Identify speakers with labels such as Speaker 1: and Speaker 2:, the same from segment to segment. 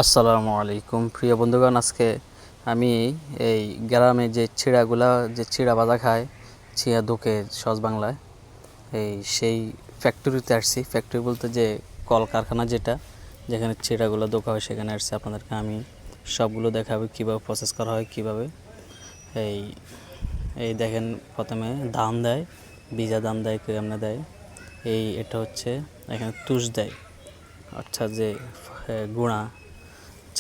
Speaker 1: আসসালামু আলাইকুম প্রিয় বন্ধুগণ। আজকে আমি এই গ্রামে যে চিড়া ভাজা খায়, চিড়া দোকে সহজ বাংলায়, সেই ফ্যাক্টরিতে আসছি। ফ্যাক্টরি বলতে যে কলকারখানা যেখানে চিড়াগুলো দোকা হয় সেখানে আসছি। আপনাদেরকে আমি সবগুলো দেখাবো কীভাবে প্রসেস করা হয়, কীভাবে এই এই দেখেন, প্রথমে ধান দেয়, ভিজা ধান দেয়, কেমনে দেয়। এটা হচ্ছে এখানে তুষ দেয়, অর্থাৎ যে গুঁড়া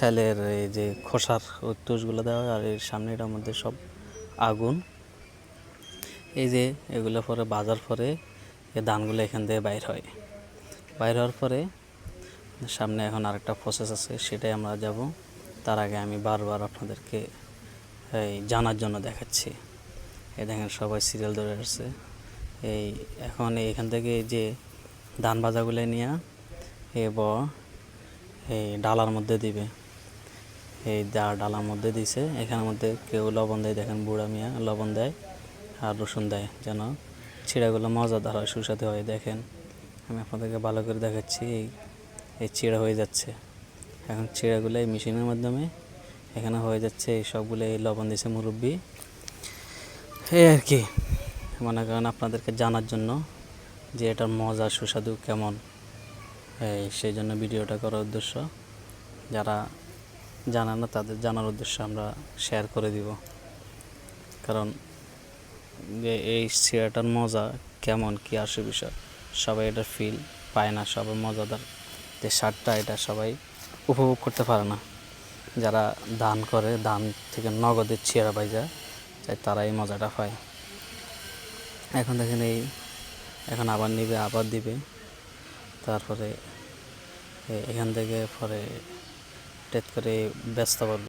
Speaker 1: চালের এই যে খোসার ওই তুষগুলো দেওয়া হয়। আর এর সামনে এটার মধ্যে সব আগুন। এই যে এগুলো পরে বাজার পরে এই ধানগুলো এখান থেকে বাইর হওয়ার পরে সামনে এখন আরেকটা প্রসেস আছে, সেটাই আমরা যাব। তার আগে আমি বারবার আপনাদেরকে জানার জন্য দেখাচ্ছি। এই দেখেন সবাই সিরিয়াল ধরে আসছে। এখন এখান থেকে যে ধান ভাজাগুলো নিয়ে এবার এই ডালার মধ্যে দিবে। এই ডালার মধ্যে দিছে, এখানের মধ্যে কেউ লবণ দেয়, দেখেন বুড়া মিয়া লবণ দেয় আর রসুন দেয় যেন চিড়াগুলো মজাদার হয়, সুস্বাদু হয়। দেখেন আমি আপনাদেরকে ভালো করে দেখাচ্ছি। এই চিড়া হয়ে যাচ্ছে। এখন চিড়াগুলো এই মেশিনের মাধ্যমে এখানে হয়ে যাচ্ছে। এই সবগুলো এই লবণ দিছে মুরব্বি, এই আর কি। মনে করেন আপনাদেরকে জানার জন্য যে এটার মজা সুস্বাদু কেমন, সেই জন্য ভিডিওটা করার উদ্দেশ্য। যারা জানা না তাদের জানার উদ্দেশ্যে আমরা শেয়ার করে দিব। কারণ যে এই চিড়াটার মজা কেমন, কী আসে বিষয়, সবাই এটা ফিল পায় না। সবাই মজাদার যে স্বাদটা, এটা সবাই উপভোগ করতে পারে না। যারা দান করে, দান থেকে নগদের চিড়া ভাজা তাই তারা এই মজাটা পায়। এখন দেখেন এখন আবার নিবে, আবার দিবে, তারপরে এখান থেকে পরে টেট করে ব্যস্ত করবে।